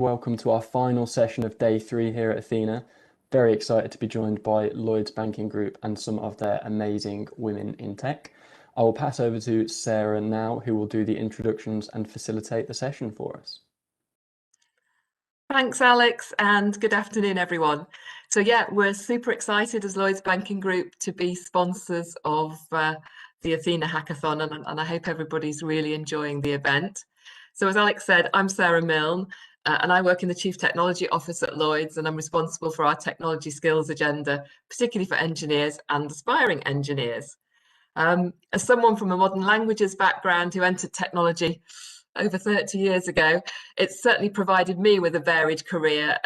Welcome to our final session of day 3 here at Athena. Very excited to be joined by Lloyds Banking Group and some of their amazing women in tech. I will pass over to Sarah now, who will do the introductions and facilitate the session for us. Thanks, Alex, and good afternoon, everyone. So yeah, we're super excited as Lloyds Banking Group to be sponsors of the Athena Hackathon, and I hope everybody's really enjoying the event. So as Alex said, I'm Sarah Milne, and I work in the Chief Technology Office at Lloyds, and I'm responsible for our technology skills agenda, particularly for engineers and aspiring engineers. As someone from a modern languages background who entered technology over 30 years ago, it's certainly provided me with a varied career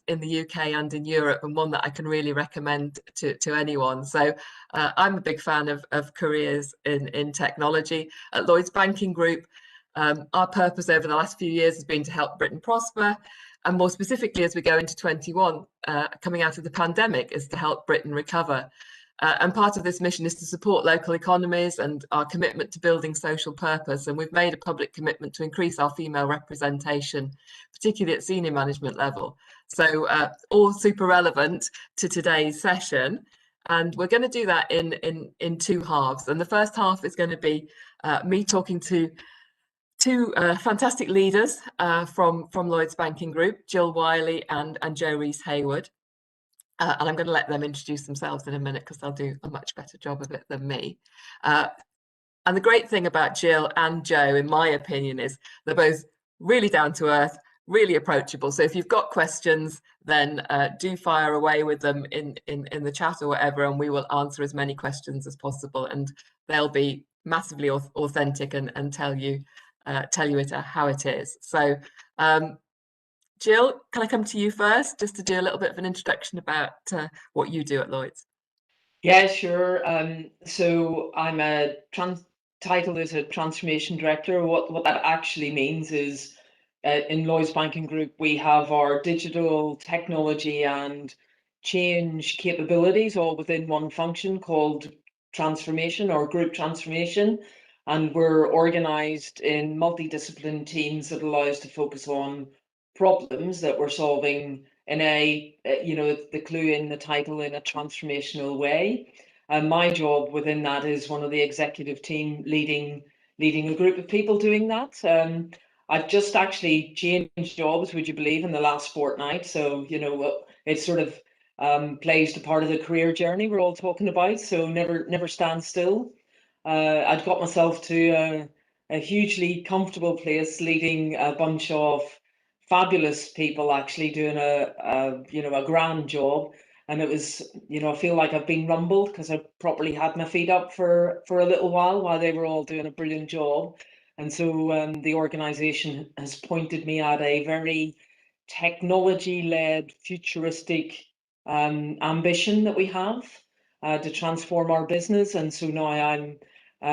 in the UK and in Europe, and one that I can really recommend to anyone. So I'm a big fan of careers in technology. At Lloyds Banking Group, our purpose over the last few years has been to help Britain prosper, and more specifically as we go into 21, coming out of the pandemic, is to help Britain recover. And part of this mission is to support local economies and our commitment to building social purpose. And we've made a public commitment to increase our female representation, particularly at senior management level. So all super relevant to today's session. And we're going to do that in two halves. And the first half is going to be me talking to two fantastic leaders from Lloyds Banking Group, Jill Wiley and Jo Rees-Hayward. And I'm going to let them introduce themselves in a minute because they'll do a much better job of it than me. And the great thing about Jill and Jo, in my opinion, is they're both really down to earth, really approachable. So if you've got questions, then do fire away with them in the chat or whatever, and we will answer as many questions as possible. And they'll be massively authentic and tell you it how it is. So Jill, can I come to you first, just to do a little bit of an introduction about what you do at Lloyds? Yeah, sure. So I'm titled as a transformation director. What that actually means is in Lloyds Banking Group, we have our digital technology and change capabilities all within one function called transformation or group transformation. And we're organized in multidiscipline teams that allow us to focus on problems that we're solving in the clue in the title, in a transformational way. And my job within that is one of the executive team leading a group of people doing that. I've just actually changed jobs, would you believe, in the last fortnight. So, it sort of plays the part of the career journey we're all talking about. So never stand still. I'd got myself to a hugely comfortable place leading a bunch of fabulous people actually doing a grand job. And it was, I feel like I've been rumbled because I properly had my feet up for a little while they were all doing a brilliant job. And so the organization has pointed me at a very technology-led, futuristic ambition that we have to transform our business. And so now I'm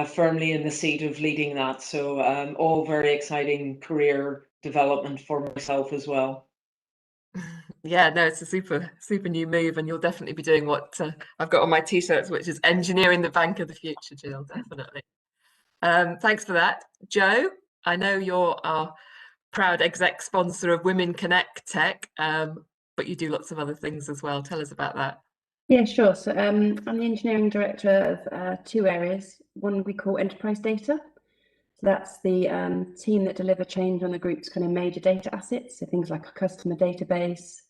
firmly in the seat of leading that. So all very exciting career development for myself as well. Yeah, no, it's a super new move, and you'll definitely be doing what I've got on my t-shirts, which is engineering the bank of the future, Jill, definitely. Thanks for that. Jo, I know you're our proud exec sponsor of Women Connect Tech, but you do lots of other things as well. Tell us about that. Yeah, sure. So I'm the engineering director of two areas. One we call enterprise data. So that's the team that deliver change on the group's kind of major data assets. So things like a customer database,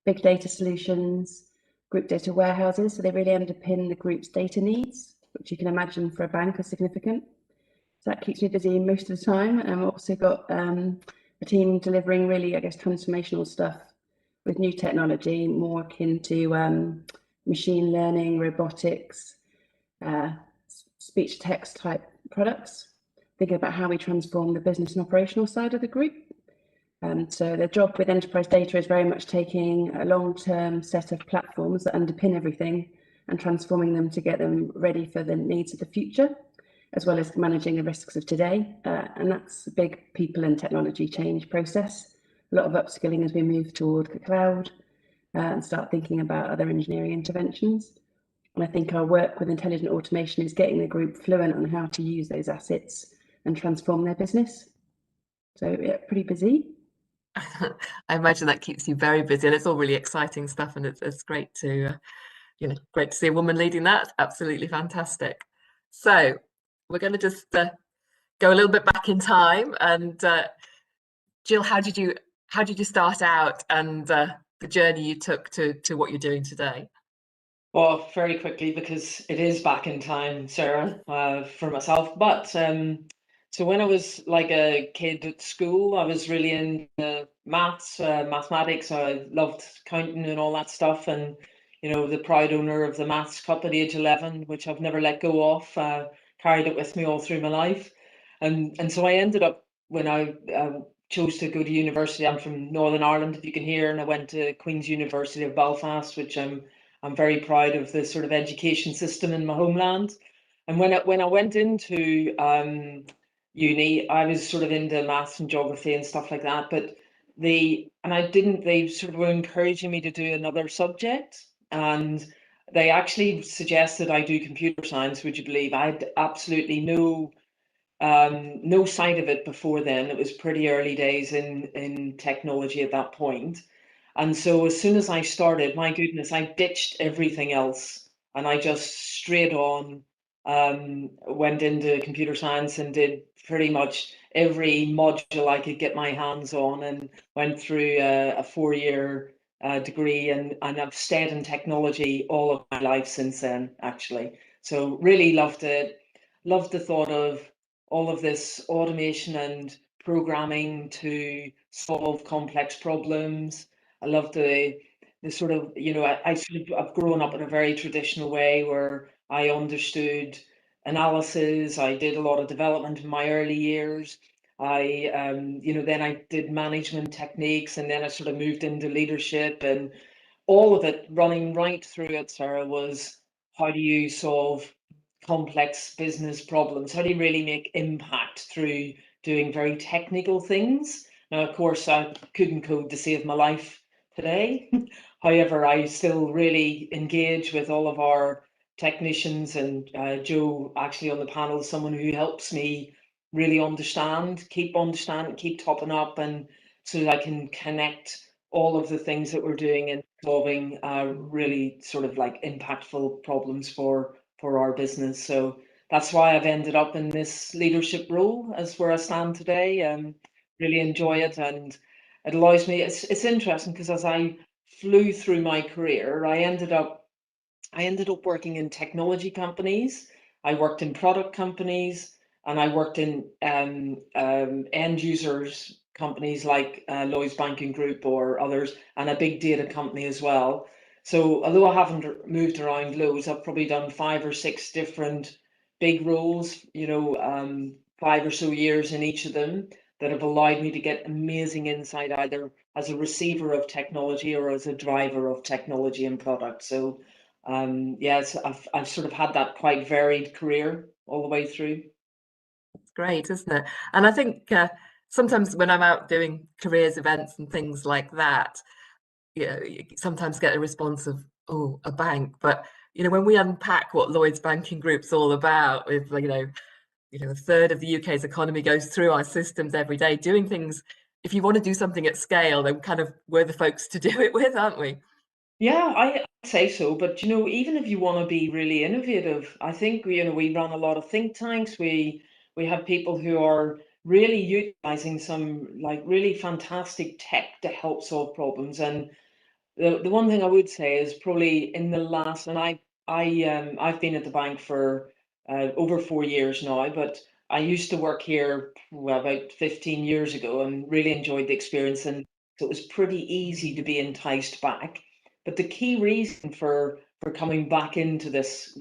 big data solutions, group data warehouses. So they really underpin the group's data needs, which you can imagine for a bank are significant. So that keeps me busy most of the time. And we've also got a team delivering really, I guess, transformational stuff with new technology, more akin to machine learning, robotics, speech text type products, thinking about how we transform the business and operational side of the group. So the job with enterprise data is very much taking a long-term set of platforms that underpin everything and transforming them to get them ready for the needs of the future, as well as managing the risks of today. And that's a big people and technology change process. A lot of upskilling as we move toward the cloud and start thinking about other engineering interventions. And I think our work with intelligent automation is getting the group fluent on how to use those assets and transform their business. So yeah, pretty busy. I imagine that keeps you very busy, and it's all really exciting stuff, and it's great to great to see a woman leading that. Absolutely fantastic. So we're going to just go a little bit back in time, and Jill, how did you start out, and the journey you took to what you're doing today? Well, very quickly, because it is back in time, Sarah, for myself. But so when I was like a kid at school, I was really into maths, mathematics. I loved counting and all that stuff. And, the proud owner of the Maths Cup at age 11, which I've never let go of, carried it with me all through my life. And so I ended up, when I chose to go to university, I'm from Northern Ireland, if you can hear, and I went to Queen's University of Belfast, which I'm very proud of the sort of education system in my homeland. And when I went into uni, I was sort of into maths and geography and stuff like that. But they sort of were encouraging me to do another subject. And they actually suggested I do computer science, would you believe? I had absolutely no sight of it before then. It was pretty early days in technology at that point. And so as soon as I started, my goodness, I ditched everything else and I just straight on went into computer science and did pretty much every module I could get my hands on, and went through a 4-year degree, and I've stayed in technology all of my life since then, actually. So really loved it. Loved the thought of all of this automation and programming to solve complex problems. I love the sort of, I sort of, I've grown up in a very traditional way where I understood analysis. I did a lot of development in my early years. Then I did management techniques, and then I sort of moved into leadership, and all of it running right through it, Sarah, was how do you solve complex business problems? How do you really make impact through doing very technical things? Now, of course, I couldn't code to save my life today. However, I still really engage with all of our technicians, and Joe, actually on the panel, is someone who helps me really understand, keep topping up, and so that I can connect all of the things that we're doing in solving really sort of like impactful problems for our business. So that's why I've ended up in this leadership role as where I stand today. Really enjoy it, and it allows me. It's interesting because as I flew through my career, I ended up working in technology companies. I worked in product companies, and I worked in end users companies like Lloyds Banking Group or others, and a big data company as well. So although I haven't moved around loads, I've probably done 5 or 6 different big roles, 5 or so years in each of them, that have allowed me to get amazing insight either as a receiver of technology or as a driver of technology and product. So yes, I've sort of had that quite varied career all the way through. It's great, isn't it? And I think sometimes when I'm out doing careers events and things like that, you sometimes get a response of, oh, a bank. But when we unpack what Lloyds Banking Group's all about, with a third of the UK's economy goes through our systems every day, doing things. If you want to do something at scale, then kind of we're the folks to do it with, aren't we? Yeah, I'd say so. But even if you want to be really innovative, I think we run a lot of think tanks. We have people who are really utilizing some like really fantastic tech to help solve problems. And the one thing I would say is probably in the last, and I've been at the bank for over 4 years now, but I used to work here about 15 years ago and really enjoyed the experience, and so it was pretty easy to be enticed back. But the key reason for coming back into this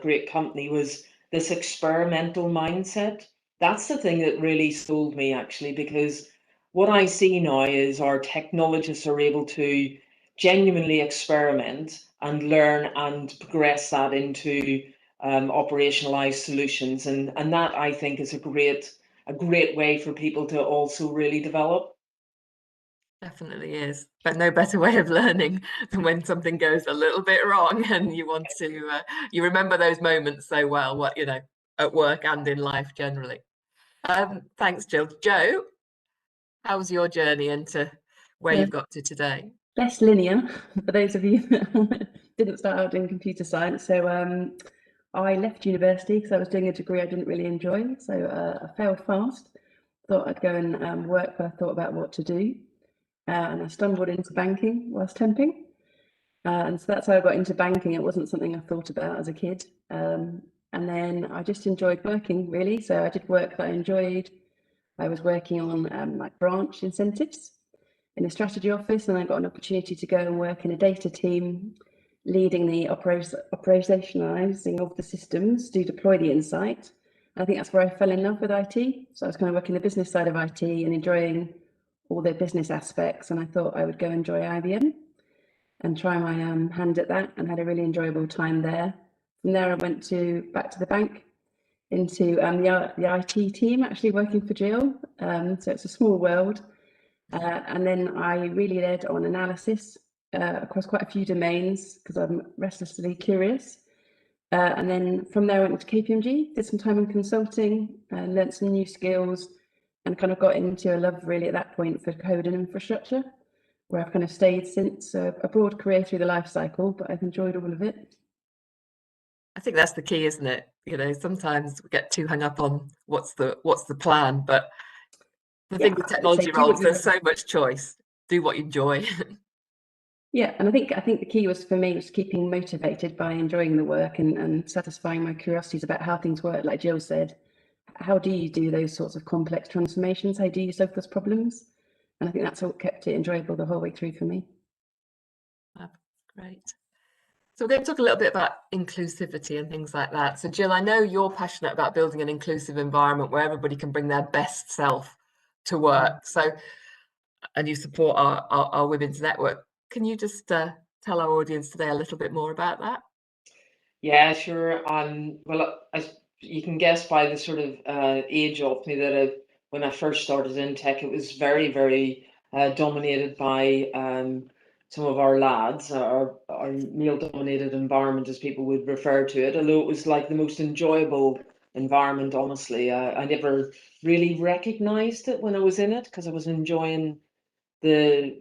great company was this experimental mindset. That's the thing that really sold me, actually, because what I see now is our technologists are able to genuinely experiment and learn and progress that into operationalized solutions, and that I think is a great way for people to also really develop. Definitely is, but no better way of learning than when something goes a little bit wrong and you want to, you remember those moments so well, at work and in life generally. Thanks, Jill. Joe, How was your journey into where you've got to today? Less linear for those of you that didn't start out doing computer science. So I left university because I was doing a degree I didn't really enjoy. So I failed fast. Thought I'd go and work, but I thought about what to do. And I stumbled into banking whilst temping. And so that's how I got into banking. It wasn't something I thought about as a kid. And then I just enjoyed working, really. So I did work that I enjoyed. I was working on like branch incentives in a strategy office, and I got an opportunity to go and work in a data team, leading the operationalizing of the systems to deploy the insight. I think that's where I fell in love with IT. So I was kind of working the business side of IT and enjoying all the business aspects. And I thought I would go enjoy IBM and try my hand at that, and had a really enjoyable time there. From there, I went back to the bank into the IT team, actually working for Jill. So it's a small world. And then I really led on analysis across quite a few domains because I'm restlessly curious. And then from there I went to KPMG, did some time in consulting, learnt some new skills, and kind of got into a love really at that point for code and infrastructure, where I've kind of stayed since. A broad career through the life cycle, but I've enjoyed all of it. I think that's the key, isn't it? You know, sometimes we get too hung up on what's the plan, but the thing with technology roles, there's so much choice. Do what you enjoy. Yeah, and I think the key was for me was keeping motivated by enjoying the work and satisfying my curiosities about how things work. Like Jill said, how do you do those sorts of complex transformations? How do you solve those problems? And I think that's what kept it enjoyable the whole way through for me. Great. So we're going to talk a little bit about inclusivity and things like that. So Jill, I know you're passionate about building an inclusive environment where everybody can bring their best self to work. So, and you support our women's network. Can you just tell our audience today a little bit more about that? Yeah, sure. Well, you can guess by the sort of age of me that when I first started in tech, it was very, very dominated by some of our lads, our male-dominated environment, as people would refer to it. Although it was like the most enjoyable environment, honestly. I never really recognized it when I was in it because I was enjoying the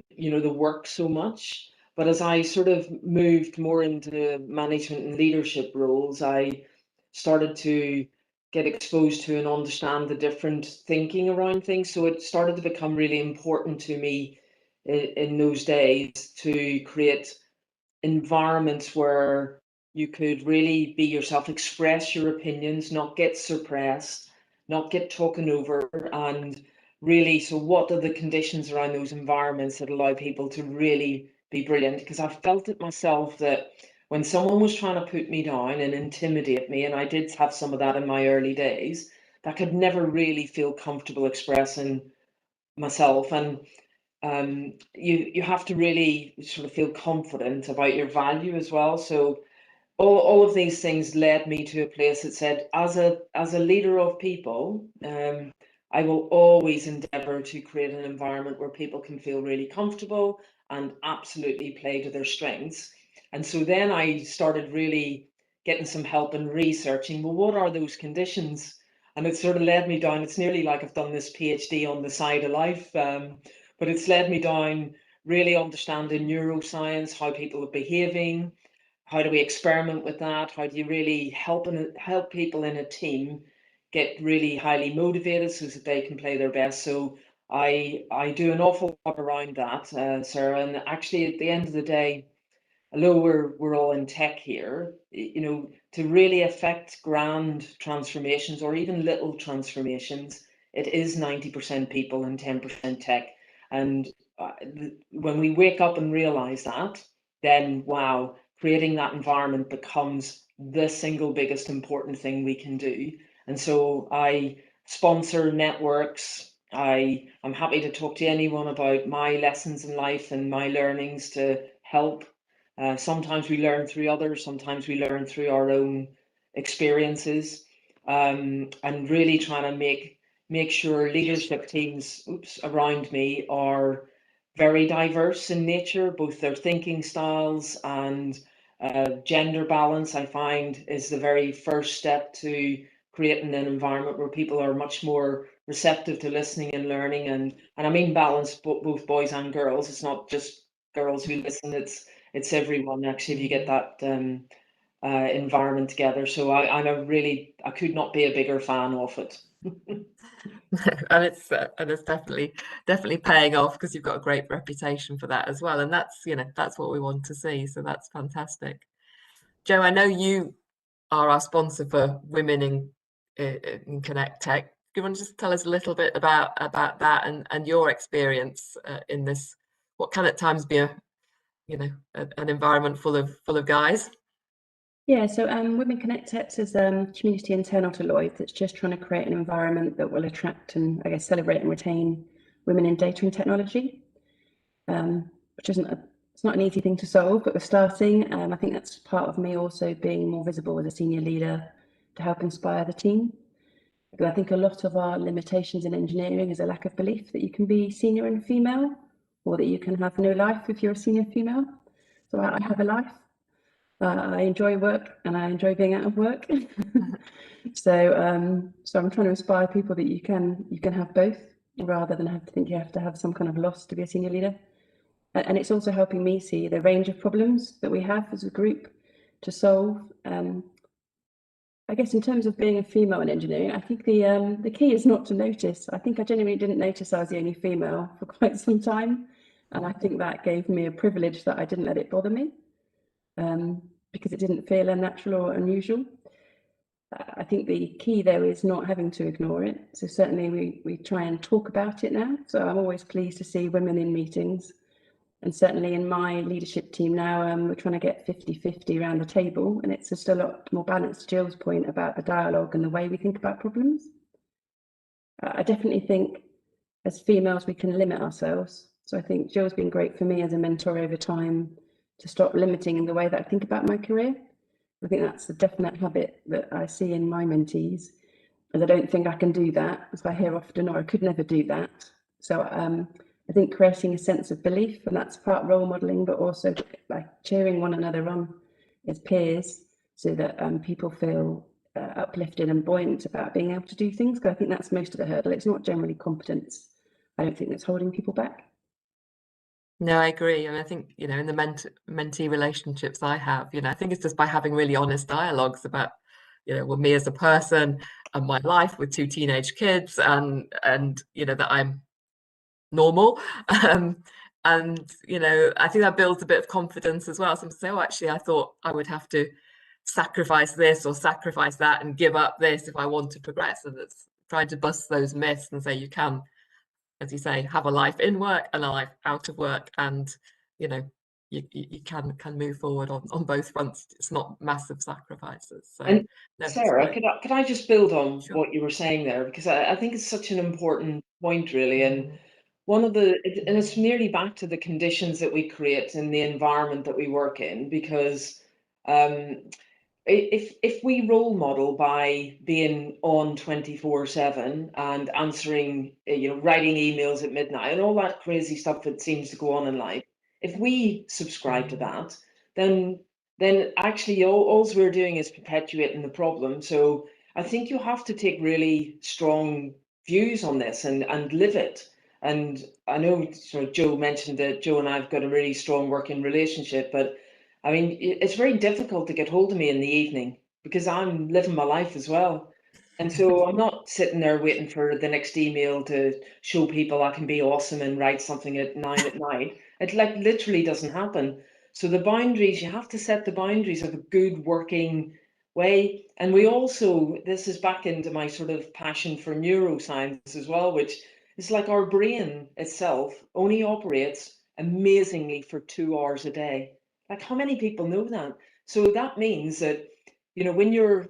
work so much. But as I sort of moved more into management and leadership roles, I started to get exposed to and understand the different thinking around things. So it started to become really important to me in those days to create environments where you could really be yourself, express your opinions, not get suppressed, not get taken over, and really, so what are the conditions around those environments that allow people to really be brilliant? Because I felt it myself that when someone was trying to put me down and intimidate me, and I did have some of that in my early days, that could never really feel comfortable expressing myself. And you have to really sort of feel confident about your value as well. So all of these things led me to a place that said, as a leader of people, I will always endeavour to create an environment where people can feel really comfortable and absolutely play to their strengths. And so then I started really getting some help in researching, well, what are those conditions? And it sort of led me down, it's nearly like I've done this PhD on the side of life, but it's led me down really understanding neuroscience, how people are behaving, how do we experiment with that, how do you really help people in a team get really highly motivated so that they can play their best. So I do an awful lot around that, Sarah, and actually at the end of the day, although we're all in tech here, to really affect grand transformations or even little transformations, it is 90% people and 10% tech. And when we wake up and realize that, then wow, creating that environment becomes the single biggest important thing we can do. And so I sponsor networks. I'm happy to talk to anyone about my lessons in life and my learnings to help. Sometimes we learn through others, sometimes we learn through our own experiences, and really trying to make sure leadership teams around me are very diverse in nature, both their thinking styles and gender balance. I find is the very first step to creating an environment where people are much more receptive to listening and learning, and I mean balance, both boys and girls. It's not just girls who listen, it's everyone actually, if you get that environment together. So I could not be a bigger fan of it. And it's definitely paying off, because you've got a great reputation for that as well, and that's, you know, that's what we want to see. So that's fantastic. Joe, I know you are our sponsor for Women in Connect Tech. Do you want to just tell us a little bit about that and your experience in this? What can at times be an environment full of guys? Yeah, so Women Connect Tech is a community internal to Lloyds that's just trying to create an environment that will attract and, I guess, celebrate and retain women in data and technology, which it's not an easy thing to solve, but we're starting. I think that's part of me also being more visible as a senior leader to help inspire the team. Because I think a lot of our limitations in engineering is a lack of belief that you can be senior and female, or that you can have no life if you're a senior female. So I have a life. I enjoy work and I enjoy being out of work. So I'm trying to inspire people that you can have both, rather than have to think you have to have some kind of loss to be a senior leader. And it's also helping me see the range of problems that we have as a group to solve. I guess in terms of being a female in engineering, I think the key is not to notice. I think I genuinely didn't notice I was the only female for quite some time, and I think that gave me a privilege that I didn't let it bother me. Because it didn't feel unnatural or unusual. I think the key though is not having to ignore it. So certainly we try and talk about it now. So I'm always pleased to see women in meetings, and certainly in my leadership team now, we're trying to get 50-50 around the table, and it's just a lot more balanced, to Jill's point about the dialogue and the way we think about problems. I definitely think as females we can limit ourselves. So I think Jill's been great for me as a mentor over time to stop limiting in the way that I think about my career. I think that's a definite habit that I see in my mentees, as I don't think I can do that, as I hear often, or I could never do that. So I think creating a sense of belief, and that's part role modeling, but also like cheering one another on as peers, so that people feel uplifted and buoyant about being able to do things. Because I think that's most of the hurdle. It's not generally competence. I don't think that's holding people back. No, I agree. And I think, in the mentee relationships I have, I think it's just by having really honest dialogues about, well, me as a person and my life with 2 teenage kids, and that I'm normal. And, I think that builds a bit of confidence as well. Some say, oh, actually, I thought I would have to sacrifice this or sacrifice that and give up this if I want to progress. And it's trying to bust those myths and say you can, as you say, have a life in work and a life out of work, and you can move forward on both fronts. It's not massive sacrifices. So, And no, Sarah, could I just build on sure. what you were saying there, because I think it's such an important point, really. And one of and it's nearly back to the conditions that we create in the environment that we work in, because if we role model by being on 24/7 and answering, writing emails at midnight and all that crazy stuff that seems to go on in life, if we subscribe to that, then actually all we're doing is perpetuating the problem. So I think you have to take really strong views on this and live it. And I know sort of Joe mentioned that Joe and I've got a really strong working relationship, but I mean, it's very difficult to get hold of me in the evening because I'm living my life as well. And so I'm not sitting there waiting for the next email to show people I can be awesome and write something at 9 at night. It like literally doesn't happen. So the boundaries, you have to set the boundaries of a good working way. And we also, this is back into my sort of passion for neuroscience as well, which is like our brain itself only operates amazingly for 2 hours a day. Like, how many people know that? So that means that, when you're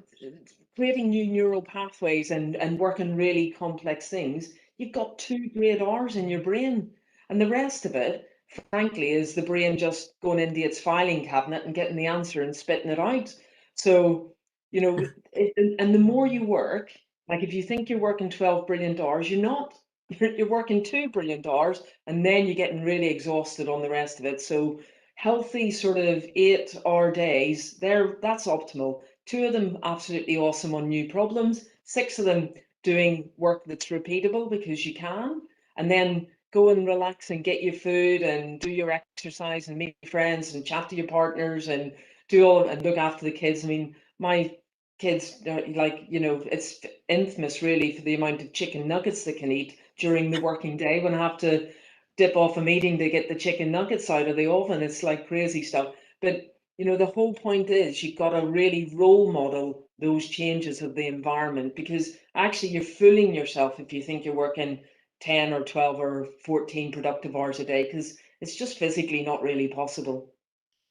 creating new neural pathways and working really complex things, you've got 2 great hours in your brain. And the rest of it, frankly, is the brain just going into its filing cabinet and getting the answer and spitting it out. So, and the more you work, like if you think you're working 12 brilliant hours, you're not. You're working 2 brilliant hours, and then you're getting really exhausted on the rest of it. So healthy sort of 8-hour days, that's optimal. 2 of them absolutely awesome on new problems, 6 of them doing work that's repeatable because you can, and then go and relax and get your food and do your exercise and meet friends and chat to your partners and do all and look after the kids. I mean, my kids are like, you know, it's infamous really for the amount of chicken nuggets they can eat during the working day. When I have to dip off a meeting to get the chicken nuggets out of the oven, it's like crazy stuff. But you know, the whole point is you've got to really role model those changes of the environment, because actually you're fooling yourself if you think you're working 10 or 12 or 14 productive hours a day, because it's just physically not really possible.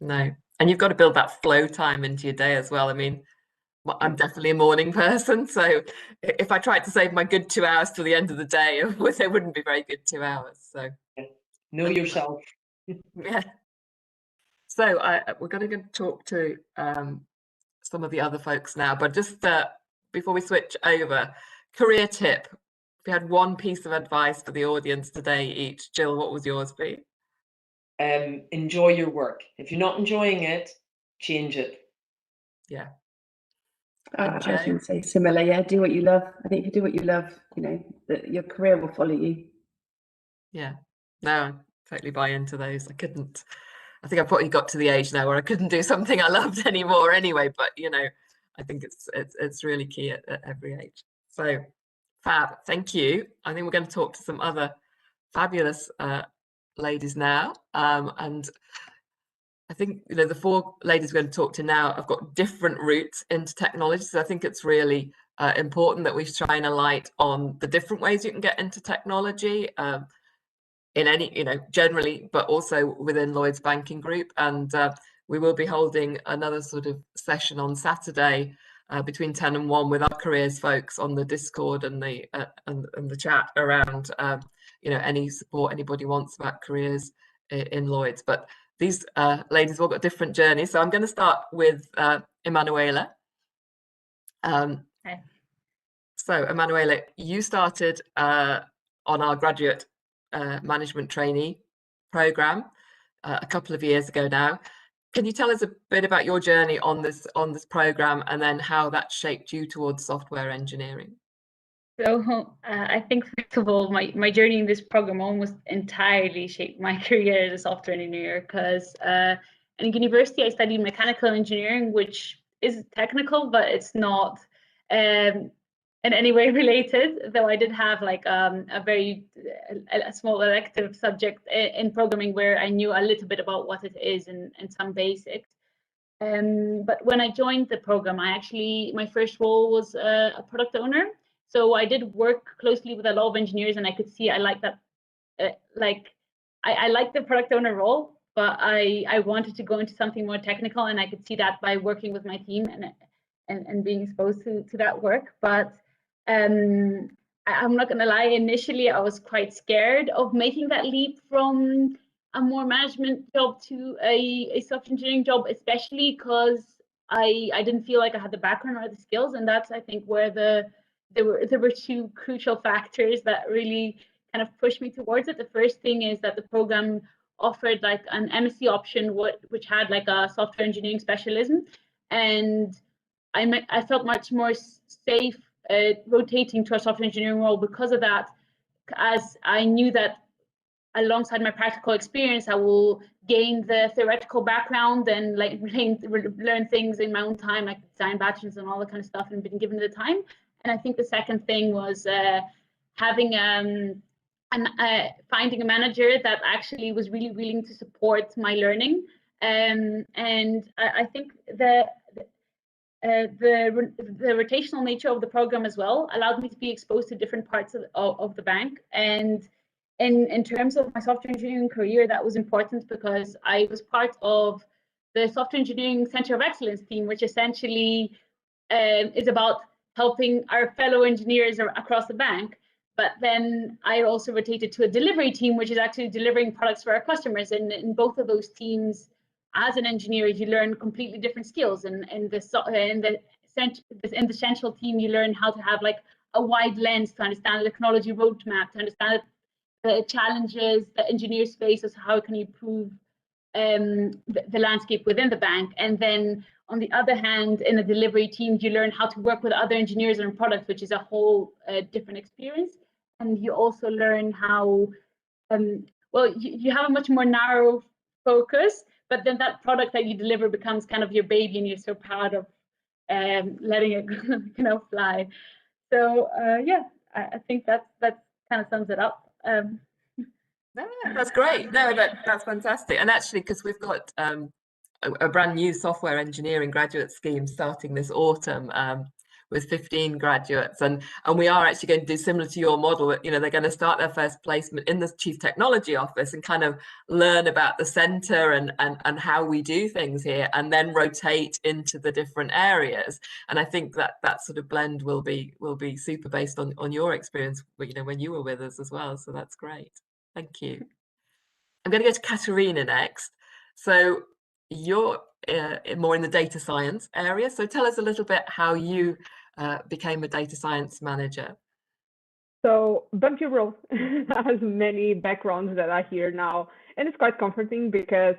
No. And you've got to build that flow time into your day as well. I mean, I'm definitely a morning person, so if I tried to save my good 2 hours to the end of the day, it wouldn't be very good 2 hours. So know yourself. Yeah. So we're going to talk to some of the other folks now, but just before we switch over, career tip. If you had one piece of advice for the audience today each, Jill, what would yours be? Enjoy your work. If you're not enjoying it, change it. Yeah. I was going to say similar. Yeah, do what you love. I think if you do what you love, you know, your career will follow you. Yeah. No, I totally buy into those. I think I've probably got to the age now where I couldn't do something I loved anymore anyway, but you know, I think it's really key at every age. So fab, thank you. I think we're going to talk to some other fabulous ladies now, and I think, you know, the 4 ladies we're going to talk to now have got different routes into technology, so I think it's really important that we shine a light on the different ways you can get into technology in any, you know, generally, but also within Lloyds Banking Group. And we will be holding another sort of session on Saturday between 10 and 1 with our careers folks on the Discord and the chat around, you know, any support anybody wants about careers in Lloyds. But these ladies all got different journeys. So I'm going to start with Emmanuelle. Okay. So Emmanuelle, you started on our graduate management trainee program a couple of years ago now. Can you tell us a bit about your journey on this program, and then how that shaped you towards software engineering? So I think, first of all, my journey in this program almost entirely shaped my career as a software engineer, because in university I studied mechanical engineering, which is technical, but it's not in any way related, though I did have like a small elective subject in programming where I knew a little bit about what it is and some basics. But when I joined the program, my first role was a product owner. So I did work closely with a lot of engineers, and I could see I like that. I like the product owner role, but I wanted to go into something more technical, and I could see that by working with my team and being exposed to that work. But I'm not gonna lie, initially I was quite scared of making that leap from a more management job to a software engineering job, especially because I didn't feel like I had the background or the skills, and that's, I think, where there were 2 crucial factors that really kind of pushed me towards it. The first thing is that the program offered like an MSc option, which had like a software engineering specialism, and I felt much more safe rotating to a software engineering role because of that, as I knew that alongside my practical experience, I will gain the theoretical background and like learn things in my own time, like design batches and all that kind of stuff, and been given the time. And I think the second thing was having finding a manager that actually was really willing to support my learning. And I think the rotational nature of the program as well allowed me to be exposed to different parts of the bank. And in terms of my software engineering career, that was important because I was part of the Software Engineering Center of Excellence team, which essentially is about helping our fellow engineers across the bank. But then I also rotated to a delivery team, which is actually delivering products for our customers. And in both of those teams, as an engineer, you learn completely different skills. And in the essential team, you learn how to have like a wide lens to understand the technology roadmap, to understand the challenges the engineers face, as how can you improve the landscape within the bank. And then on the other hand, in a delivery team, you learn how to work with other engineers and products, which is a whole different experience. And you also learn how, well, you have a much more narrow focus, but then that product that you deliver becomes kind of your baby, and you're so proud of letting it fly. So yeah, I think that kind of sums it up. No, that's great. No, that's fantastic. And actually, because we've got a brand new software engineering graduate scheme starting this autumn with 15 graduates, and we are actually going to do similar to your model. You know, they're going to start their first placement in the Chief Technology Office and kind of learn about the centre and how we do things here, and then rotate into the different areas. And I think that sort of blend will be super based on your experience, you know, when you were with us as well. So that's great. Thank you. I'm going to go to Katarina next. So you're more in the data science area. So tell us a little bit how you became a data science manager. So bumpy road has many backgrounds that I hear now, and it's quite comforting because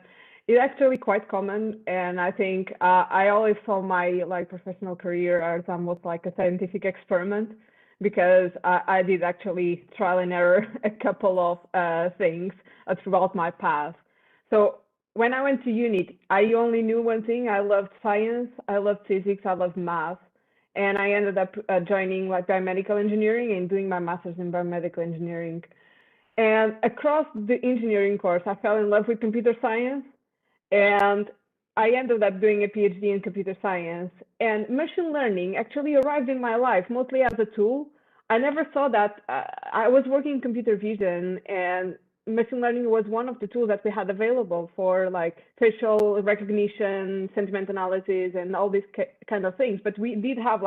it's actually quite common. And I think I always saw my professional career as almost like a scientific experiment, because I did actually trial and error a couple of things throughout my path. So when I went to uni, I only knew one thing. I loved science, I loved physics, I loved math. And I ended up joining biomedical engineering and doing my master's in biomedical engineering. And across the engineering course, I fell in love with computer science. And I ended up doing a PhD in computer science, and machine learning actually arrived in my life mostly as a tool. I never saw that. I was working in computer vision, and machine learning was one of the tools that we had available for facial recognition, sentiment analysis, and all these kind of things. But we did have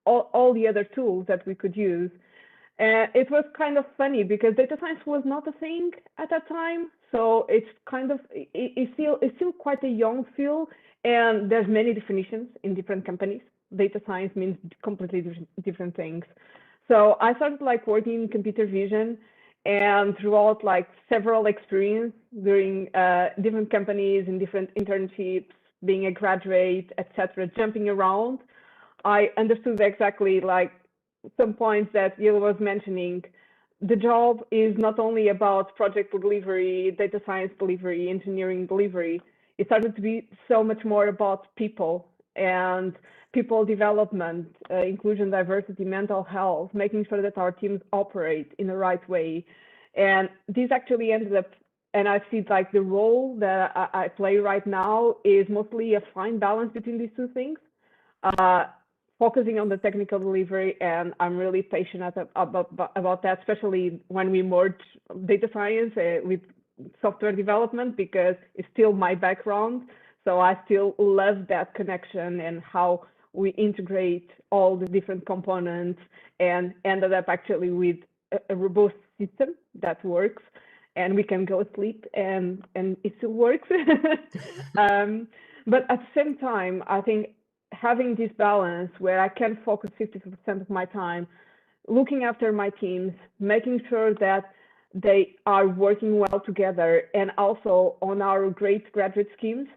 all the other tools that we could use. And it was kind of funny because data science was not a thing at that time. So it's kind of, it's still quite a young field, and there's many definitions in different companies. Data science means completely different things. So I started working in computer vision, and throughout several experiences during different companies and different internships, being a graduate, etc., jumping around, I understood exactly some points that Yil was mentioning. The job is not only about project delivery, data science delivery, engineering delivery. It started to be so much more about people and people development, inclusion, diversity, mental health, making sure that our teams operate in the right way. And this actually ended up, and I see the role that I play right now is mostly a fine balance between these two things. Focusing on the technical delivery, and I'm really passionate about that, especially when we merge data science with software development, because it's still my background. So I still love that connection and how we integrate all the different components and ended up actually with a robust system that works, and we can go sleep and it still works. But at the same time, I think having this balance where I can focus 50% of my time looking after my teams, making sure that they are working well together, and also on our great graduate schemes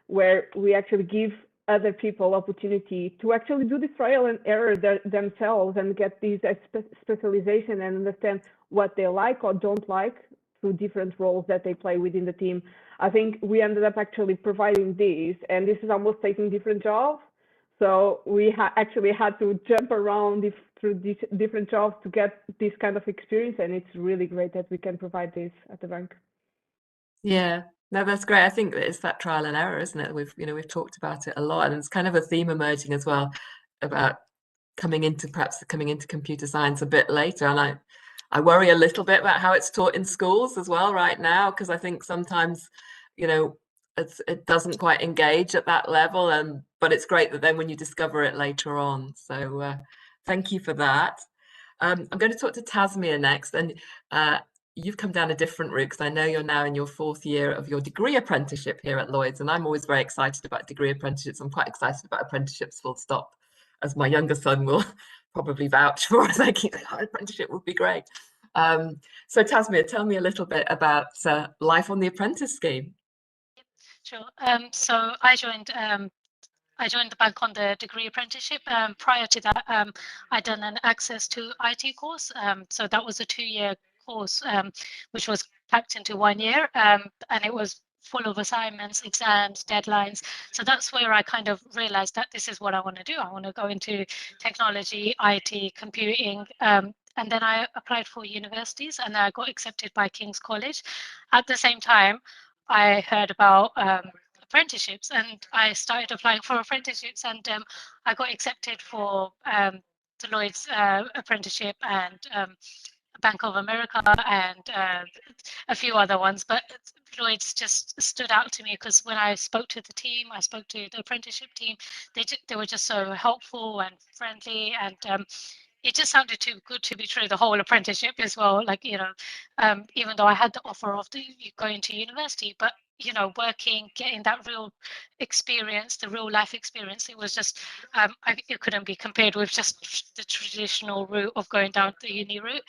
where we actually give other people opportunity to actually do this trial and error themselves and get these specialization and understand what they like or don't like through different roles that they play within the team. I think we ended up actually providing this, and this is almost taking different jobs. So we actually had to jump around through these different jobs to get this kind of experience, and it's really great that we can provide this at the bank. Yeah, no, that's great. I think it's that trial and error, isn't it? We've talked about it a lot, and it's kind of a theme emerging as well about coming into computer science a bit later. And I worry a little bit about how it's taught in schools as well right now, because I think sometimes, it doesn't quite engage at that level, but it's great that then when you discover it later on. So thank you for that. I'm going to talk to Tasmia next, and you've come down a different route, because I know you're now in your 4th year of your degree apprenticeship here at Lloyds, and I'm always very excited about degree apprenticeships. I'm quite excited about apprenticeships full stop, as my younger son will probably vouch for. Thinking apprenticeship would be great. So Tasmia, tell me a little bit about life on the apprentice scheme. Sure. So I joined the bank on the degree apprenticeship. Prior to that, I'd done an access to IT course. So that was a 2-year course, which was packed into 1 year, and it was full of assignments, exams, deadlines. So that's where I kind of realized that this is what I want to do. I want to go into technology, IT, computing. And then I applied for universities, and I got accepted by King's College. At the same time, I heard about apprenticeships, and I started applying for apprenticeships, and I got accepted for the Lloyds apprenticeship, and Bank of America, and a few other ones. But Lloyds just stood out to me because when I spoke to the team, I spoke to the apprenticeship team, they were just so helpful and friendly, and it just sounded too good to be true, the whole apprenticeship as well. Like, even though I had the offer of going to university, but working, getting that real experience, the real life experience, it was just, it couldn't be compared with just the traditional route of going down the uni route.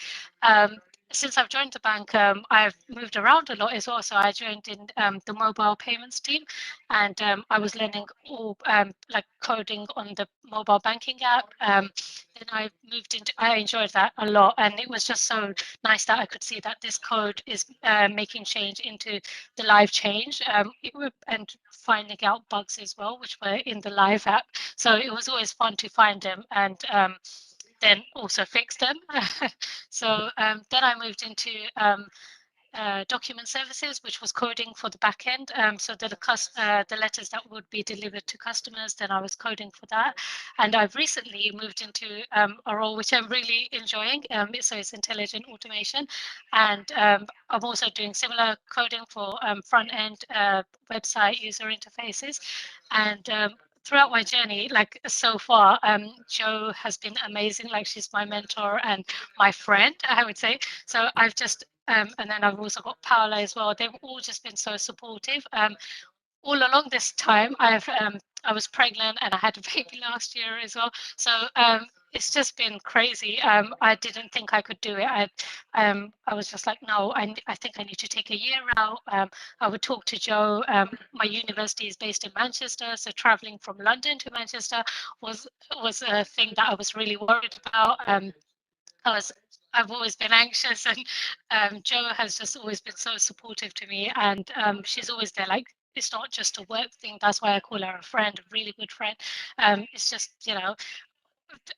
Since I've joined the bank, I've moved around a lot as well. So I joined in the mobile payments team, and I was learning all like coding on the mobile banking app. Then I moved into, I enjoyed that a lot, and it was just so nice that I could see that this code is making change into the live change, and finding out bugs as well, which were in the live app. So it was always fun to find them, and then also fix them. So then I moved into document services, which was coding for the back end. So the letters that would be delivered to customers, then I was coding for that. And I've recently moved into a role which I'm really enjoying. So it's intelligent automation. And I'm also doing similar coding for front end website user interfaces. And throughout my journey, like so far, Jo has been amazing. Like, she's my mentor and my friend, I would say. So I've just and then I've also got Paola as well. They've all just been so supportive. All along this time, I was pregnant and I had a baby last year as well. So it's just been crazy. I didn't think I could do it. I was just like, no, I think I need to take a year out. I would talk to Jo. My university is based in Manchester, so traveling from London to Manchester was a thing that I was really worried about. I've always been anxious, and Jo has just always been so supportive to me, and she's always there. Like, it's not just a work thing. That's why I call her a friend, a really good friend. It's just,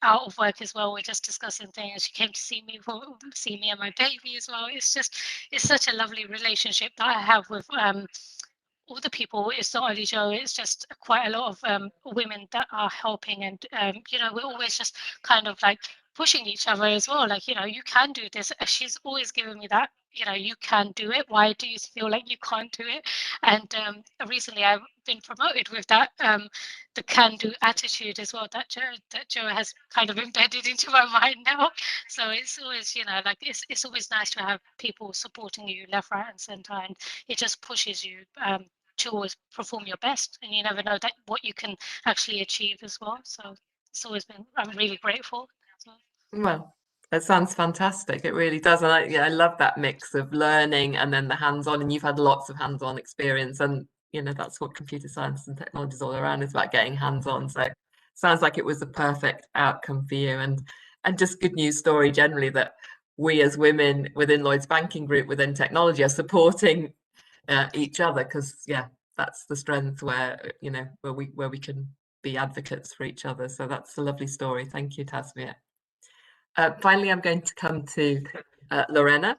out of work as well, we're just discussing things. She came to see me and my baby as well. It's such a lovely relationship that I have with all the people. It's not only Jo, it's just quite a lot of women that are helping, and we're always just kind of like pushing each other as well. Like, you can do this. She's always given me that, you can do it. Why do you feel like you can't do it? And recently I've been promoted with that, the can-do attitude as well, that Jo has kind of embedded into my mind now. So it's always, like, it's always nice to have people supporting you left, right, and centre, and it just pushes you to always perform your best, and you never know that what you can actually achieve as well. So it's always been, I'm really grateful. Well, it sounds fantastic. It really does. And I love that mix of learning and then the hands-on, and you've had lots of hands-on experience, and that's what computer science and technology is all around, is about getting hands-on. So sounds like it was the perfect outcome for you, and just good news story generally, that we as women within Lloyds Banking Group, within technology, are supporting each other, because that's the strength, where where we can be advocates for each other. So that's a lovely story. Thank you, Tasmia. Finally, I'm going to come to Lorena,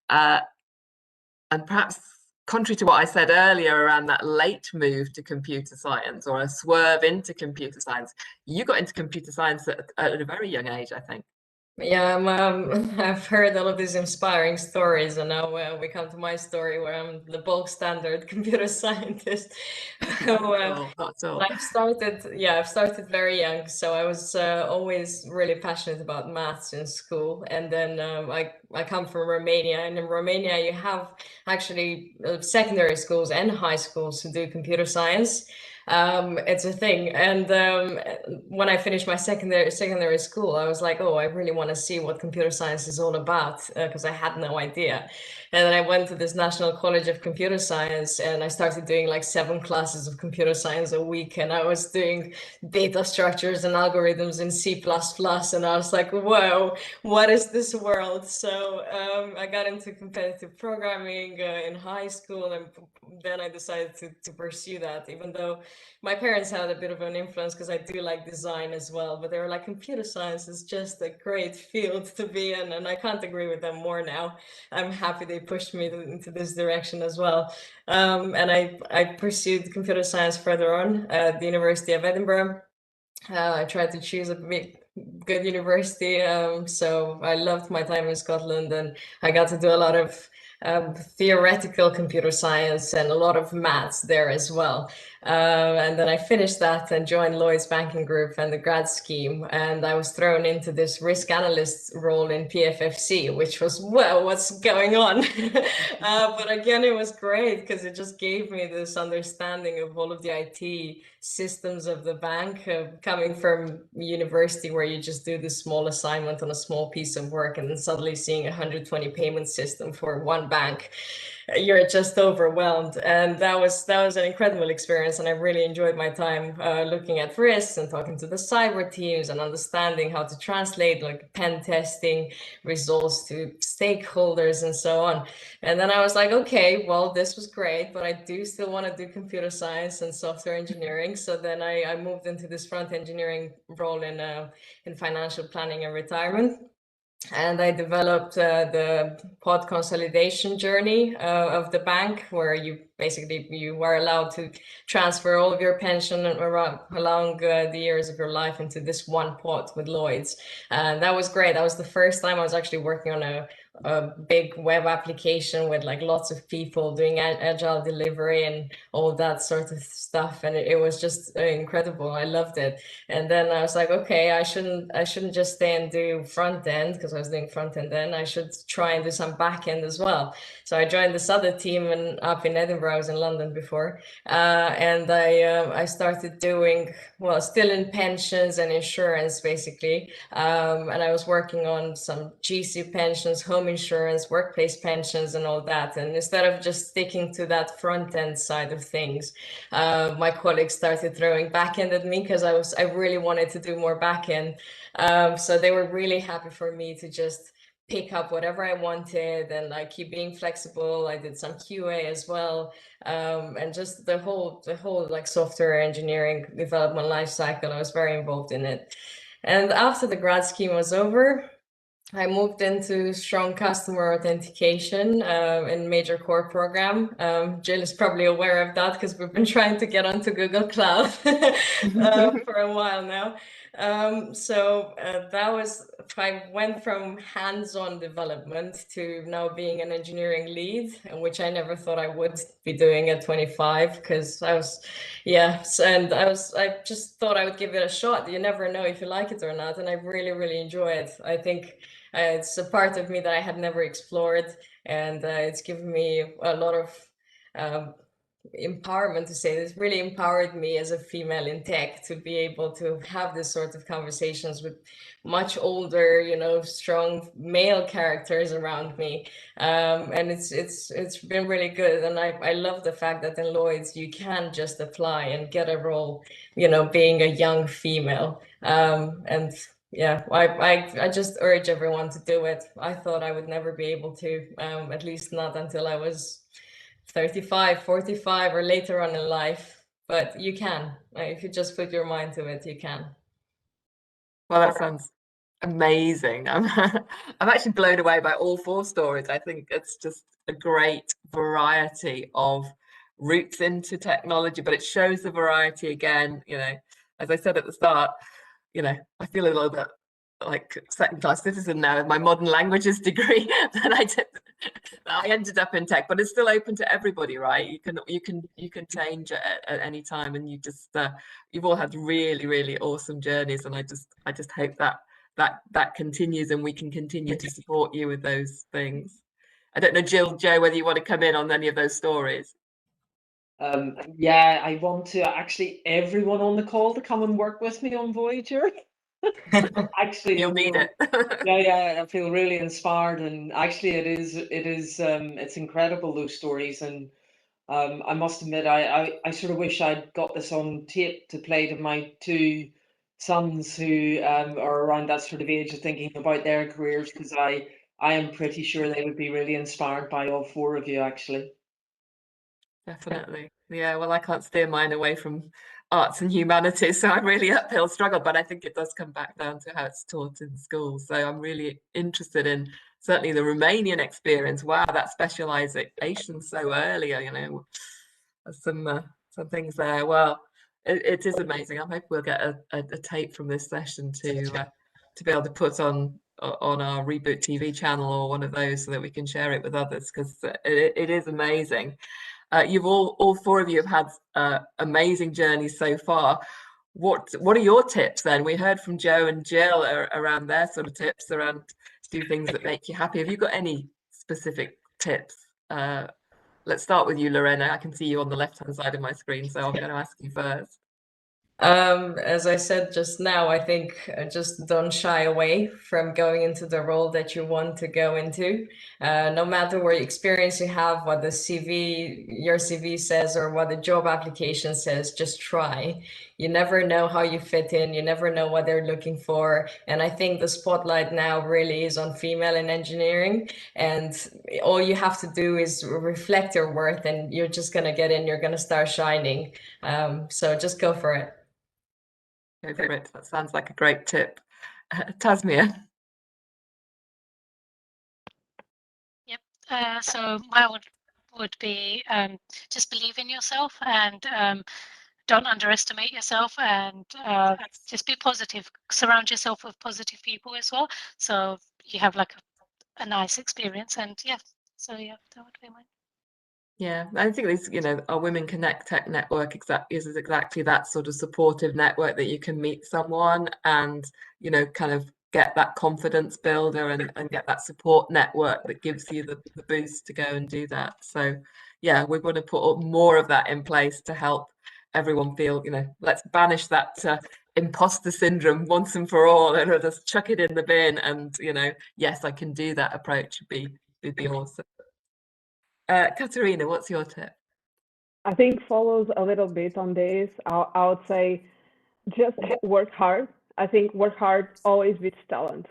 and perhaps contrary to what I said earlier around that late move to computer science, or a swerve into computer science, you got into computer science at a very young age, I think. Yeah, I've heard all of these inspiring stories, and now we come to my story, where I'm the bulk standard computer scientist. I've started very young, so I was always really passionate about maths in school. And then I come from Romania, and in Romania you have actually secondary schools and high schools who do computer science. It's a thing. And when I finished my secondary school, I was like, oh, I really want to see what computer science is all about, because I had no idea. And then I went to this National College of Computer Science, and I started doing like 7 classes of computer science a week. And I was doing data structures and algorithms in C++. And I was like, whoa, what is this world? So I got into competitive programming in high school, and then I decided to pursue that, even though my parents had a bit of an influence because I do like design as well, but they were like, computer science is just a great field to be in, and I can't agree with them more now. I'm happy they pushed me into this direction as well. And I pursued computer science further on at the University of Edinburgh. I tried to choose a good university, so I loved my time in Scotland, and I got to do a lot of theoretical computer science and a lot of maths there as well. And then I finished that and joined Lloyds Banking Group and the grad scheme, and I was thrown into this risk analyst role in PFFC, which was, well, what's going on? But again, it was great because it just gave me this understanding of all of the IT systems of the bank, coming from university where you just do this small assignment on a small piece of work, and then suddenly seeing 120 payment system for one bank. You're just overwhelmed, and that was an incredible experience, and I really enjoyed my time looking at risks and talking to the cyber teams and understanding how to translate like pen testing results to stakeholders and so on. And then I was like, okay, well, this was great, but I do still want to do computer science and software engineering. So then I moved into this front engineering role in financial planning and retirement. And I developed the pod consolidation journey of the bank, where you are allowed to transfer all of your pension along the years of your life into this one pot with Lloyds. And that was great. That was the first time I was actually working on a big web application with like lots of people doing agile delivery and all that sort of stuff, and it was just incredible. I loved it. And then I was like, okay, I shouldn't just stay and do front end, because I was doing front end then. I should try and do some back end as well. So I joined this other team up in Edinburgh. I was in London before, and I started doing, well, still in pensions and insurance basically, and I was working on some GC pensions, home insurance, workplace pensions, and all that. And instead of just sticking to that front end side of things, my colleagues started throwing back end at me because I really wanted to do more back end. So they were really happy for me to just pick up whatever I wanted and like keep being flexible. I did some QA as well, and just the whole like software engineering development life cycle. I was very involved in it. And after the grad scheme was over, I moved into strong customer authentication in major core program. Jill is probably aware of that because we've been trying to get onto Google Cloud for a while now. I went from hands-on development to now being an engineering lead, which I never thought I would be doing at 25, because I just thought I would give it a shot. You never know if you like it or not, and I really, really enjoy it. I think it's a part of me that I had never explored, and it's given me a lot of empowerment to say this. Really empowered me as a female in tech to be able to have this sort of conversations with much older, strong male characters around me, and it's been really good. And I love the fact that in Lloyds you can just apply and get a role, being a young female, and yeah, I just urge everyone to do it. I thought I would never be able to, at least not until I was 35, 45, or later on in life. But you can, if you just put your mind to it, you can. Well, that sounds amazing. I'm actually blown away by all 4 stories. I think it's just a great variety of routes into technology, but it shows the variety again. As I said at the start, I feel a little bit like second-class citizen now with my modern languages degree that I did. I ended up in tech, but it's still open to everybody, right? You can change at any time, and you've all had really, really awesome journeys, and I just hope that continues, and we can continue to support you with those things. I don't know, Jill, Joe, whether you want to come in on any of those stories. Yeah, I want to actually everyone on the call to come and work with me on Voyager. Actually, you'll need it. yeah, I feel really inspired, and actually, it's incredible, those stories. And I must admit, I sort of wish I'd got this on tape to play to my two sons who are around that sort of age of thinking about their careers, because I am pretty sure they would be really inspired by all four of you, actually. Definitely. Yeah, well, I can't steer mine away from arts and humanities, so I'm really uphill struggle, but I think it does come back down to how it's taught in schools. So I'm really interested in certainly the Romanian experience. Wow, that specialization so early, there's some things there. Well, it is amazing. I hope we'll get a tape from this session to be able to put on our Reboot TV channel or one of those, so that we can share it with others, because it is amazing. You've all four of you have had amazing journeys so far. What are your tips then? We heard from Joe and Jill around their sort of tips around do things that make you happy. Have you got any specific tips? Let's start with you, Lorena. I can see you on the left-hand side of my screen, so I'm going to ask you first. As I said just now, I think just don't shy away from going into the role that you want to go into. No matter what experience you have, what your CV says, or what the job application says, just try. You never know how you fit in. You never know what they're looking for. And I think the spotlight now really is on female in engineering. And all you have to do is reflect your worth, and you're just going to get in, you're going to start shining. So just go for it. Go for it. That sounds like a great tip. Tasmia. Yep. So my would be just believe in yourself, and don't underestimate yourself, and just be positive. Surround yourself with positive people as well, so you have like a nice experience. And yeah, so yeah, that would be mine. Yeah, I think this, our Women Connect Tech network is exactly that sort of supportive network that you can meet someone and, kind of get that confidence builder and get that support network that gives you the boost to go and do that. So yeah, we're going to put more of that in place to help everyone feel, let's banish that imposter syndrome once and for all, and just chuck it in the bin, and, yes, I can do that approach would be awesome. Katarina, what's your tip? I think follows a little bit on this. I would say just work hard. I think work hard always beats talent.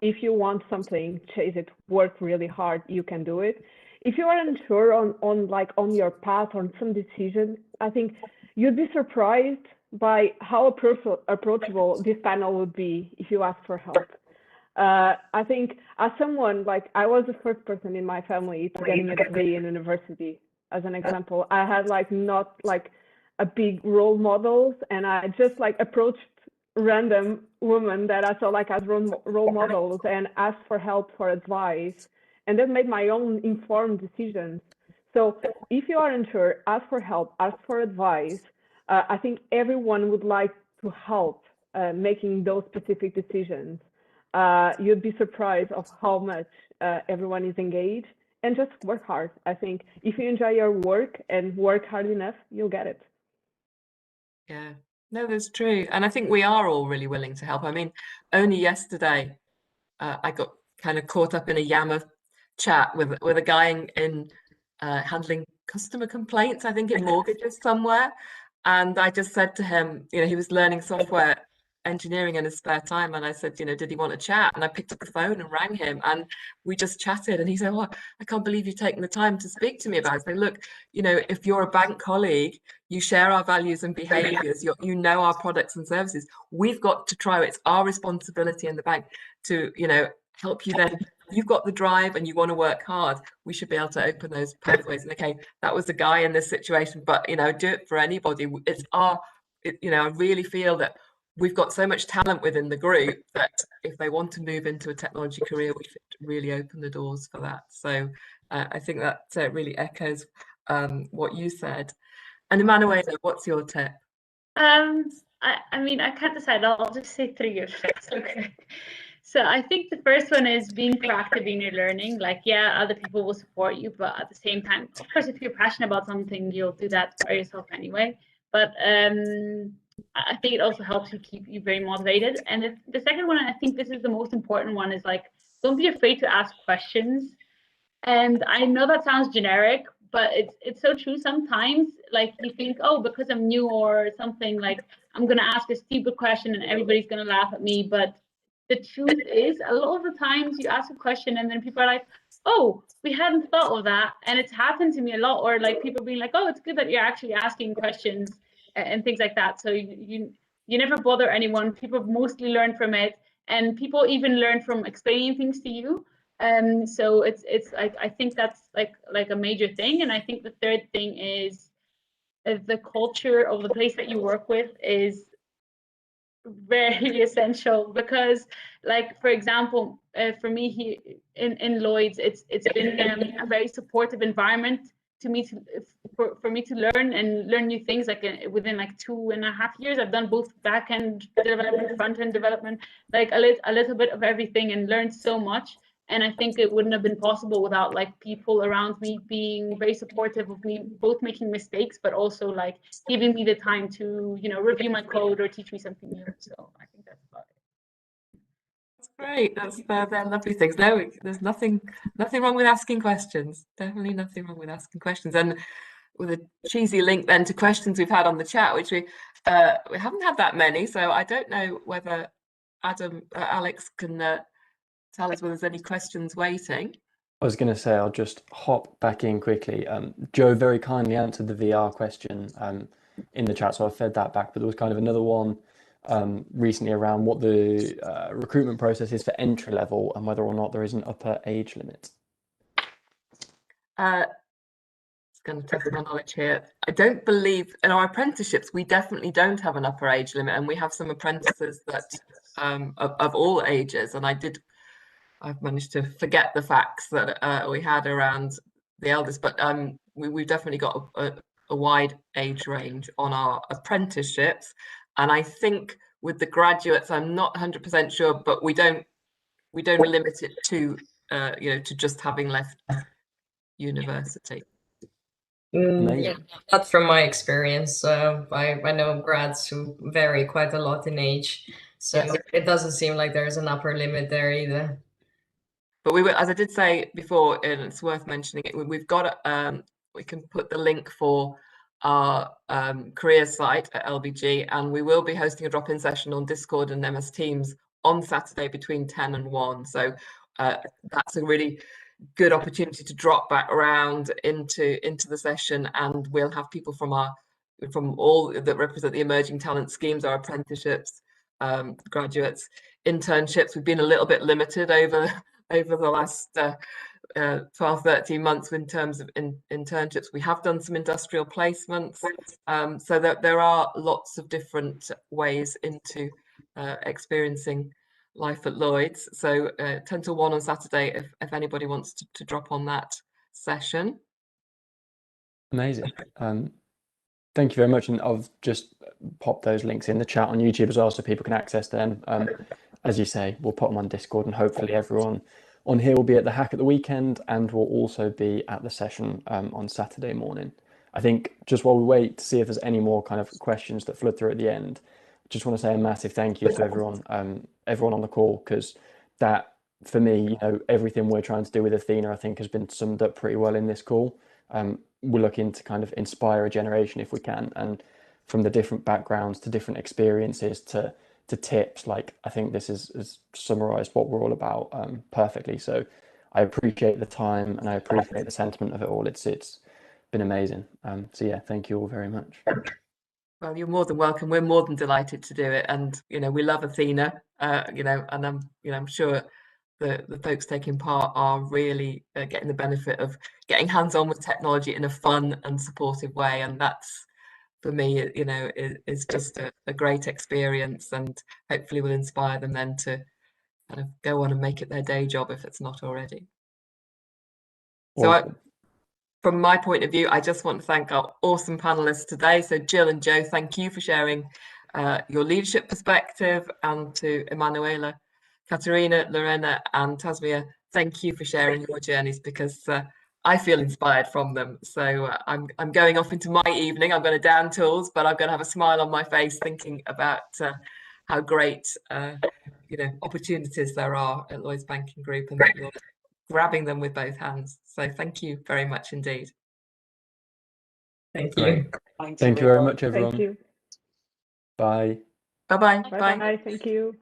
If you want something, chase it, work really hard, you can do it. If you are unsure on your path, on some decision, I think you'd be surprised by how approachable this panel would be if you ask for help. I think as someone, I was the first person in my family to getting a degree in university. As an example, I had not a big role models, and I just approached random women that I saw as role models and asked for help, for advice, and then made my own informed decisions. So if you are unsure, ask for help, ask for advice. I think everyone would like to help making those specific decisions. You'd be surprised of how much everyone is engaged, and just work hard. I think if you enjoy your work and work hard enough, you'll get it. Yeah, no, that's true. And I think we are all really willing to help. I mean, only yesterday, I got kind of caught up in a Yammer chat with a guy in handling customer complaints, I think in mortgages somewhere. And I just said to him, he was learning software engineering in his spare time, and I said, did he want to chat? And I picked up the phone and rang him, and we just chatted, and he said, oh, I can't believe you've taken the time to speak to me about it. I said, look, if you're a bank colleague, you share our values and behaviors, you know our products and services, we've got to try. It's our responsibility in the bank to help you. Then you've got the drive and you want to work hard, we should be able to open those pathways. And okay, that was the guy in this situation, but do it for anybody. It's I really feel that we've got so much talent within the group that if they want to move into a technology career, we should really open the doors for that. So I think that really echoes what you said. And Emmanuelle, what's your tip? I mean, I can't decide. I'll just say three if that's okay. So I think the first one is being proactive in your learning. Yeah, other people will support you, but at the same time, of course, if you're passionate about something, you'll do that for yourself anyway. But I think it also helps you keep you very motivated. And the second one, and I think this is the most important one, is like, don't be afraid to ask questions. And I know that sounds generic, but it's so true. Sometimes, like, you think, oh, because I'm new or something, like, I'm gonna ask a stupid question and everybody's gonna laugh at me. But the truth is, a lot of the times you ask a question and then people are like, oh, we hadn't thought of that. And it's happened to me a lot. Or like people being like, oh, it's good that you're actually asking questions and things like that. So you never bother anyone. People mostly learn from it, and people even learn from explaining things to you. So it's like, I think that's like a major thing. And I think the third thing is the culture of the place that you work with is very essential, because, like, for example, for me here in Lloyds, it's been a very supportive environment to me for me to learn new things. Like within like 2.5 years, I've done both back end development, front end development, like a little bit of everything, and learned so much. And I think it wouldn't have been possible without like people around me being very supportive of me, both making mistakes, but also like giving me the time to, review my code or teach me something new. So I think that's about it. That's great. They're lovely things. No, there's nothing wrong with asking questions. Definitely nothing wrong with asking questions. And with a cheesy link then to questions we've had on the chat, which we haven't had that many. So I don't know whether Alex can tell us whether there's any questions waiting. I was going to say, I'll just hop back in quickly. Joe very kindly answered the VR question in the chat, so I fed that back. But there was kind of another one recently around what the recruitment process is for entry level and whether or not there is an upper age limit. It's going to test my knowledge here. I don't believe in our apprenticeships, we definitely don't have an upper age limit, and we have some apprentices that of all ages. And I've managed to forget the facts that we had around the eldest, but we've definitely got a wide age range on our apprenticeships. And I think with the graduates, I'm not 100% sure, but we don't limit it to to just having left university. Yeah, not from my experience. I know grads who vary quite a lot in age, so yes. It doesn't seem like there's an upper limit there either. But we were, as I did say before, and it's worth mentioning it, we've got we can put the link for our career site at LBG, and we will be hosting a drop-in session on Discord and MS Teams on Saturday between 10 and 1. So that's a really good opportunity to drop back around into the session, and we'll have people from all that represent the emerging talent schemes, our apprenticeships, graduates, internships. We've been a little bit limited over the last 12-13 months in terms of internships. We have done some industrial placements, so that there are lots of different ways into experiencing life at Lloyds. So 10 to 1 on Saturday, if anybody wants to drop on that session. Amazing. Thank you very much. And I've just popped those links in the chat on YouTube as well, so people can access them. As you say, we'll put them on Discord, and hopefully everyone on here will be at the hack at the weekend, and will also be at the session on Saturday morning. I think just while we wait to see if there's any more kind of questions that flood through at the end, just want to say a massive thank you to everyone on the call, because that, for me, everything we're trying to do with Athena, I think, has been summed up pretty well in this call. We're looking to kind of inspire a generation if we can, and from the different backgrounds to different experiences to tips, like, I think this is summarized what we're all about perfectly. So I appreciate the time, and I appreciate the sentiment of it all. It's been amazing. So yeah, thank you all very much. Well, you're more than welcome. We're more than delighted to do it, and we love Athena. And I'm sure the folks taking part are really getting the benefit of getting hands-on with technology in a fun and supportive way, and that's, for me, is just a great experience, and hopefully will inspire them then to kind of go on and make it their day job if it's not already. Awesome. So from my point of view, I just want to thank our awesome panelists today. So Jill and Joe, thank you for sharing your leadership perspective, and to Emmanuelle, Katarina, Lorena and Tasmia, thank you for sharing your journeys, because I feel inspired from them. So I'm going off into my evening. I'm going to down tools, but I'm going to have a smile on my face thinking about how great opportunities there are at Lloyds Banking Group, and that you're grabbing them with both hands. So thank you very much indeed. Thank you. Thank you very much, everyone. Thank you. Bye. Bye-bye. Bye. Thank you.